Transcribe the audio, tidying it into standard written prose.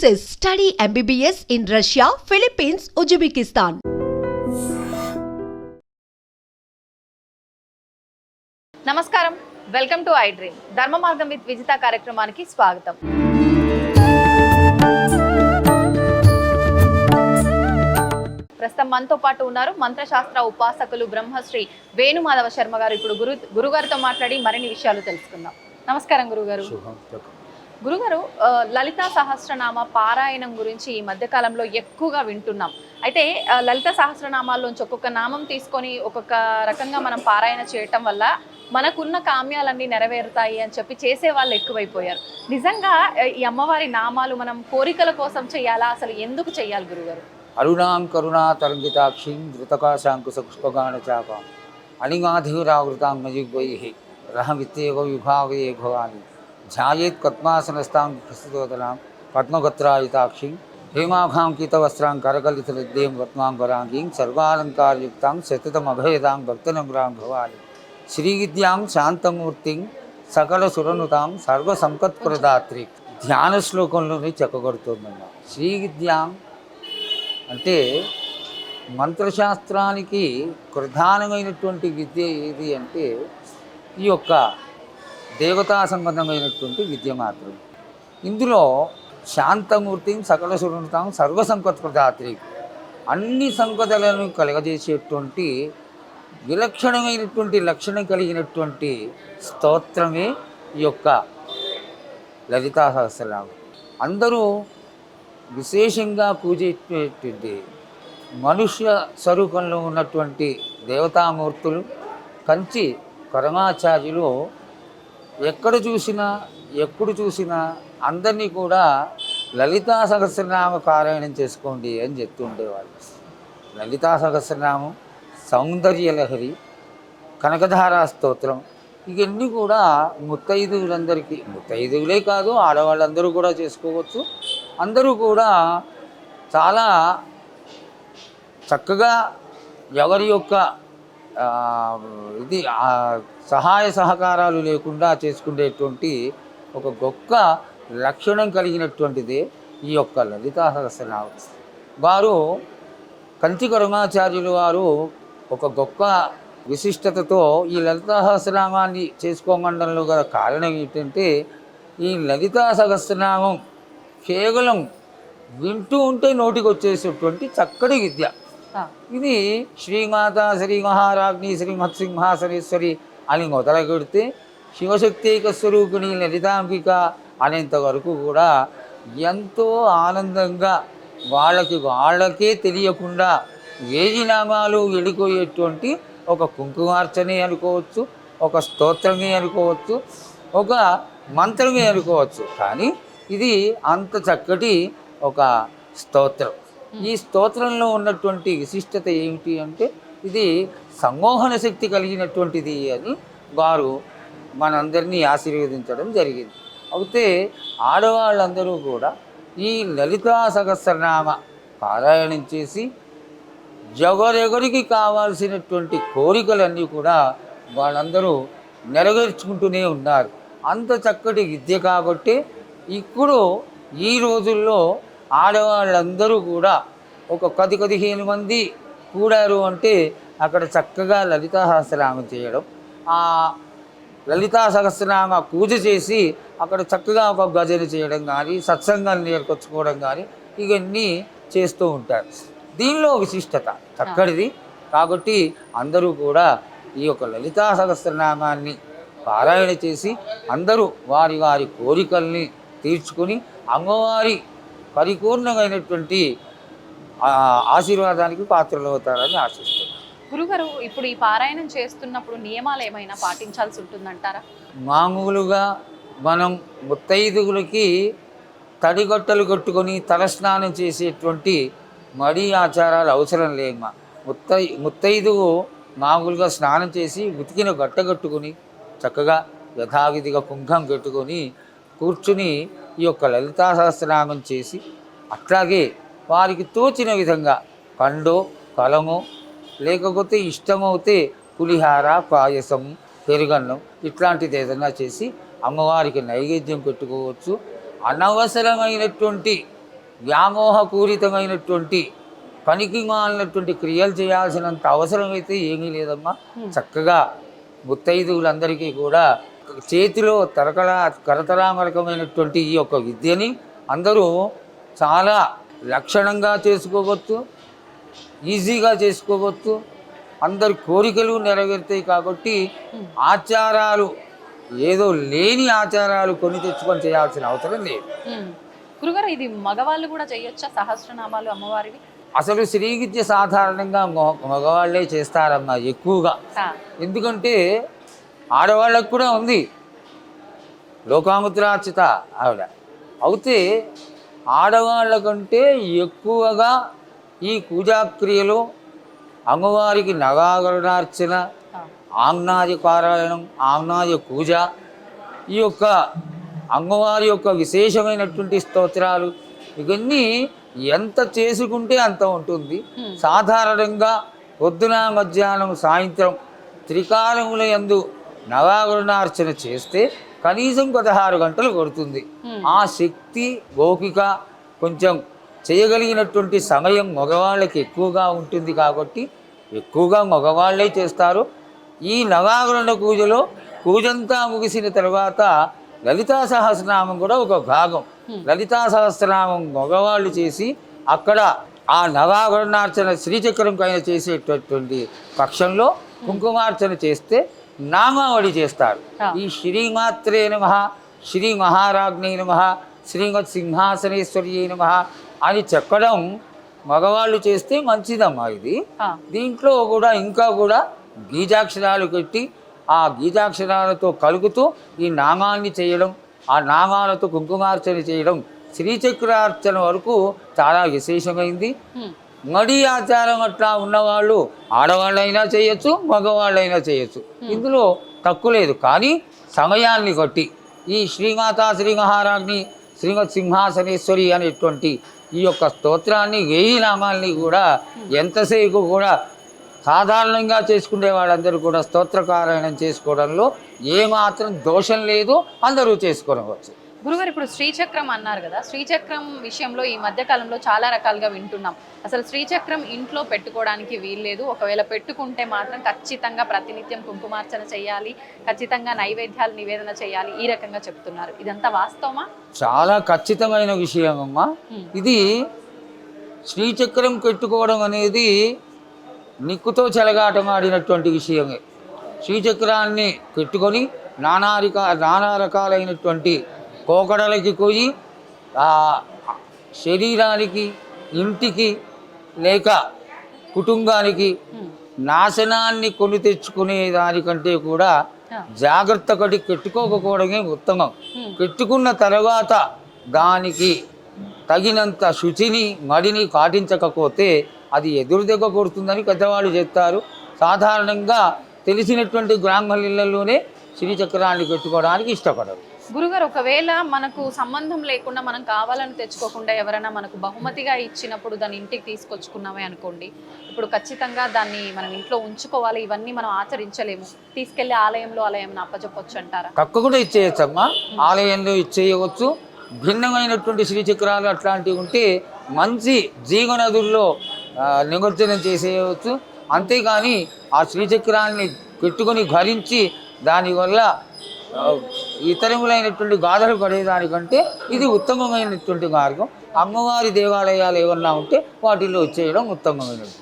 Study MBBS in Russia, Philippines, Uzbekistan. నమస్కారం, welcome to I dream. ధర్మ మార్గం with Vijitha కార్యక్రమానికి స్వాగతం. ప్రస్తుతం మనతో పాటు ఉన్నారు మంత్రశాస్త్ర ఉపాసకులు బ్రహ్మశ్రీ వేణుమాధవ శర్మ గారు. ఇప్పుడు గురుగారితో మాట్లాడి మరిన్ని విషయాలు తెలుసుకుందాం. నమస్కారం గురుగారు. గురుగారు, లలితా సహస్రనామ పారాయణం గురించి ఈ మధ్యకాలంలో ఎక్కువగా వింటున్నాం. అయితే లలిత సహస్రనామాల్లోంచి ఒక్కొక్క నామం తీసుకొని ఒక్కొక్క రకంగా మనం పారాయణ చేయటం వల్ల మనకున్న కామ్యాలన్నీ నెరవేరుతాయి అని చెప్పి చేసే వాళ్ళు ఎక్కువైపోయారు. నిజంగా ఈ అమ్మవారి నామాలు మనం కోరికల కోసం చేయాలా, అసలు ఎందుకు చేయాలి గురుగారు? అరుణాం కరుణా తరంగితాక్షిం ధృతకాశాంకుశ పుష్పగాన చాపాం అణిమాధీరావృతాం మజిగ్వైః రహమిత్యేవ విభావే భవాని ధ్యాయేత్ పద్మాసనస్థాం ప్రస్తుతోదనాం పద్మగత్రాయుతాక్షిం హేమాభాం కీతవస్త్రాం కరకలితలద్దేం రత్నాంబరాంగీం సర్వాలంకారయుక్తాం సతతమభయదాం భక్తనమ్రాం భవాని శ్రీవిద్యాం శాంతమూర్తిం సకల సురనుతాం సర్వసంపత్ప్రదాత్రి. ధ్యాన శ్లోకంలోనే చెక్కగొడుతుందన్న శ్రీవిద్యాం అంటే మంత్రశాస్త్రానికి ప్రధానమైనటువంటి విద్య ఏది అంటే ఈ యొక్క దేవతా సంబంధమైనటువంటి విద్య మాత్రం. ఇందులో శాంతమూర్తి సకల సురనుతాం సర్వసంపత్ప్రదాత్రి, అన్ని సంపదలను కలగజేసేటువంటి విలక్షణమైనటువంటి లక్షణం కలిగినటువంటి స్తోత్రమే ఈ యొక్క లలితా సహస్రనామం. అందరూ విశేషంగా పూజేటువంటి మనుష్య స్వరూపంలో ఉన్నటువంటి దేవతామూర్తులు కంచి పరమాచార్యులు ఎప్పుడు చూసినా అందరినీ కూడా లలితా సహస్రనామ పారాయణం చేసుకోండి అని చెప్తూ ఉండేవాళ్ళు. లలితా సహస్రనామం, సౌందర్యలహరి, కనకధారా స్తోత్రం, ఇవన్నీ కూడా ముత్తైదువులందరికీ, ముత్తైదువులే కాదు ఆడవాళ్ళందరూ కూడా చేసుకోవచ్చు. అందరూ కూడా చాలా చక్కగా ఎవరి యొక్క సహాయ సహకారాలు లేకుండా చేసుకునేటువంటి ఒక గొప్ప లక్షణం కలిగినటువంటిదే ఈ యొక్క లలితా సహస్రనామం. వారు కంచి పరమాచార్యులు వారు ఒక గొప్ప విశిష్టతతో ఈ లలితా సహస్రనామాన్ని చేసుకోమండంలో గల కారణం ఏంటంటే ఈ లలితా సహస్రనామం కేవలం వింటూ ఉంటే నోటికి వచ్చేసేటువంటి చక్కటి విద్య. ఇది శ్రీమాత శ్రీ మహారాజ్ని శ్రీ మత్సింహాసనేశ్వరి అని మొదలుపెడితే శివశక్తిక స్వరూపిణి లలితాంబిక అనేంత వరకు కూడా ఎంతో ఆనందంగా వాళ్ళకే తెలియకుండా వేయి నామాలు వెళ్ళిపోయేటువంటి ఒక కుంకుమార్చనే అనుకోవచ్చు, ఒక స్తోత్రమే అనుకోవచ్చు, ఒక మంత్రమే అనుకోవచ్చు. కానీ ఇది అంత చక్కటి ఒక స్తోత్రం. ఈ స్తోత్రంలో ఉన్నటువంటి విశిష్టత ఏమిటి అంటే ఇది సమ్మోహన శక్తి కలిగినటువంటిది అని వారు మనందరినీ ఆశీర్వదించడం జరిగింది. అయితే ఆడవాళ్ళందరూ కూడా ఈ లలితా సహస్రనామ పారాయణం చేసి ఎవరెవరికి కావాల్సినటువంటి కోరికలన్నీ కూడా వాళ్ళందరూ నెరవేర్చుకుంటూనే ఉన్నారు. అంత చక్కటి విద్య కాబట్టి ఇప్పుడు ఈ రోజుల్లో ఆడవాళ్ళందరూ కూడా ఒక 10-15 మంది కూడారు అంటే అక్కడ చక్కగా లలితా సహస్రనామం చేయడం, ఆ లలితా సహస్రనామ పూజ చేసి అక్కడ చక్కగా ఒక భజన చేయడం కానీ సత్సంగాన్ని నేర్కొచ్చుకోవడం కానీ ఇవన్నీ చేస్తూ ఉంటారు. దీనిలో విశిష్టత చక్కటిది కాబట్టి అందరూ కూడా ఈ యొక్క లలితా సహస్రనామాన్ని పారాయణ చేసి అందరూ వారి వారి కోరికల్ని తీర్చుకొని అమ్మవారి పరిపూర్ణమైనటువంటి ఆశీర్వాదానికి పాత్రలు అవుతారని ఆశిస్తున్నాను. గురుగారు, ఇప్పుడు ఈ పారాయణం చేస్తున్నప్పుడు నియమాలు ఏమైనా పాటించాల్సి ఉంటుందంటారా? మామూలుగా మనం ముత్తైదువులకి తడిగొట్టలు కట్టుకొని తలస్నానం చేసేటువంటి మడి ఆచారాలు అవసరం లేమ్మా. ముత్తైదువు మామూలుగా స్నానం చేసి ఉతికిన గట్ట కట్టుకొని చక్కగా యథావిధిగా కుంభం కట్టుకొని కూర్చుని ఈ యొక్క లలితా సహస్రనామం చేసి అట్లాగే వారికి తోచిన విధంగా పండో ఫలమో లేకపోతే ఇష్టమవుతే పులిహార, పాయసం, పెరుగన్నం ఇట్లాంటిది ఏదైనా చేసి అమ్మవారికి నైవేద్యం పెట్టుకోవచ్చు. అనవసరమైనటువంటి వ్యామోహపూరితమైనటువంటి పనికి మాలినటువంటి క్రియలు చేయాల్సినంత అవసరం అయితే ఏమీ లేదమ్మా. చక్కగా ముత్తైదువులందరికీ కూడా చేతిలో కరతలామలకమైనటువంటి ఈ యొక్క విద్యని అందరూ చాలా లక్షణంగా చేసుకోవచ్చు, ఈజీగా చేసుకోవచ్చు. అందరి కోరికలు నెరవేరుతాయి. కాబట్టి ఆచారాలు ఏదో లేని ఆచారాలు కొని తెచ్చుకొని చేయాల్సిన అవసరం లేదు. గురుగారు, ఇది మగవాళ్ళు కూడా చేయొచ్చా సహస్రనామాలు అమ్మవారివి? అసలు శ్రీ విద్య సాధారణంగా మగవాళ్ళే చేస్తారమ్మా ఎక్కువగా. ఎందుకంటే ఆడవాళ్ళకు కూడా ఉంది లోకాముద్రార్చిత ఆవిడ. అయితే ఆడవాళ్ళ కంటే ఎక్కువగా ఈ పూజాక్రియలు అమ్మవారికి నగాగరుడార్చన, ఆమ్నాయ పారాయణం, ఆమ్నాయ పూజ, ఈ యొక్క అమ్మవారి యొక్క విశేషమైనటువంటి స్తోత్రాలు ఇవన్నీ ఎంత చేసుకుంటే అంత ఉంటుంది. సాధారణంగా పొద్దున, మధ్యాహ్నం, సాయంత్రం త్రికాలముల యందు నవాగరుణార్చన చేస్తే కనీసం 16 గంటలు కొడుతుంది. ఆ శక్తి ఓపిక కొంచెం చేయగలిగినటువంటి సమయం మగవాళ్ళకి ఎక్కువగా ఉంటుంది. కాబట్టి ఎక్కువగా మగవాళ్ళే చేస్తారు. ఈ నవాగరుణ పూజలో పూజంతా ముగిసిన తర్వాత లలితా సహస్రనామం కూడా ఒక భాగం. లలితా సహస్రనామం మగవాళ్ళు చేసి అక్కడ ఆ నవాగరుణార్చన శ్రీచక్రం పైన చేసేటటువంటి పక్షంలో కుంకుమార్చన చేస్తే నామావళి చేస్తారు. ఈ శ్రీమాత్రే నమః, శ్రీ మహారాజ్ఞై నమః, శ్రీమత్ సింహాసనేశ్వర్యై నమః అని చెప్పడం మగవాళ్ళు చేస్తే మంచిదమ్మా. ఇది దీంట్లో కూడా ఇంకా కూడా బీజాక్షరాలు పెట్టి ఆ బీజాక్షరాలతో కలుగుతూ ఈ నామాన్ని చేయడం, ఆ నామాలతో కుంకుమార్చన చేయడం శ్రీచక్రార్చన వరకు చాలా విశేషమైంది. మడి ఆచారం అట్లా ఉన్నవాళ్ళు ఆడవాళ్ళైనా చేయొచ్చు, మగవాళ్ళైనా చేయొచ్చు. ఇందులో తక్కువ లేదు. కానీ సమయాన్ని బట్టి ఈ శ్రీమాతా శ్రీ మహారాజ్ని శ్రీమత్ సింహాసనేశ్వరి అనేటువంటి ఈ యొక్క స్తోత్రాన్ని 1000 నామాల్ని కూడా ఎంతసేపు కూడా సాధారణంగా చేసుకునే వాళ్ళందరూ కూడా స్తోత్రపారాయణం చేసుకోవడంలో ఏమాత్రం దోషం లేదు, అందరూ చేసుకోవచ్చు. గురుగారు, ఇప్పుడు శ్రీచక్రం అన్నారు కదా, శ్రీచక్రం విషయంలో ఈ మధ్య కాలంలో చాలా రకాలుగా వింటున్నాం. అసలు శ్రీచక్రం ఇంట్లో పెట్టుకోవడానికి వీల్లేదు, ఒకవేళ పెట్టుకుంటే మాత్రం ఖచ్చితంగా ప్రతినిత్యం కుంకుమార్చన చేయాలి, ఖచ్చితంగా నైవేద్యాలు నివేదన చేయాలి, ఈ రకంగా చెప్తున్నారు. ఇదంతా వాస్తవమా? చాలా ఖచ్చితమైన విషయం అమ్మా. ఇది శ్రీచక్రం పెట్టుకోవడం అనేది నిక్కుతో చెలగాటమాడినటువంటి విషయమే. శ్రీచక్రాన్ని పెట్టుకొని నానా రకాలైనటువంటి కోకడలకి పోయి ఆ శరీరానికి, ఇంటికి లేక కుటుంబానికి నాశనాన్ని కొని తెచ్చుకునే దానికంటే కూడా జాగ్రత్త పడి పెట్టుకోకపోవడమే ఉత్తమం. పెట్టుకున్న తర్వాత దానికి తగినంత శుచిని, మడిని పాటించకపోతే అది ఎదురు దెబ్బ కొడుతుందని పెద్దవాళ్ళు చెప్తారు. సాధారణంగా తెలిసినటువంటి బ్రాహ్మణులలోనే శ్రీచక్రాన్ని పెట్టుకోవడానికి ఇష్టపడరు. గురుగారు, ఒకవేళ మనకు సంబంధం లేకుండా మనం కావాలని తెచ్చుకోకుండా ఎవరైనా మనకు బహుమతిగా ఇచ్చినప్పుడు దాన్ని ఇంటికి తీసుకొచ్చుకున్నామే అనుకోండి, ఇప్పుడు ఖచ్చితంగా దాన్ని మనం ఇంట్లో ఉంచుకోవాలి, ఇవన్నీ మనం ఆచరించలేము, తీసుకెళ్లి ఆలయంలో అలా ఏమైనా అప్పచెప్పొచ్చు అంటారా? తప్పకుండా ఇచ్చేయచ్చమ్మా. ఆలయంలో ఇచ్చేయవచ్చు. భిన్నమైనటువంటి శ్రీచక్రాలు అట్లాంటివి ఉంటే మంచి జీవనదుల్లో నిమజ్జనం చేసేయవచ్చు. అంతేగాని ఆ శ్రీచక్రాన్ని పెట్టుకొని ధరించి దానివల్ల ఇతరములైనటువంటి గాథలు పడేదానికంటే ఇది ఉత్తమమైనటువంటి మార్గం. అమ్మవారి దేవాలయాలు ఏమన్నా ఉంటే వాటిల్లో వచ్చేయడం ఉత్తమమైనది.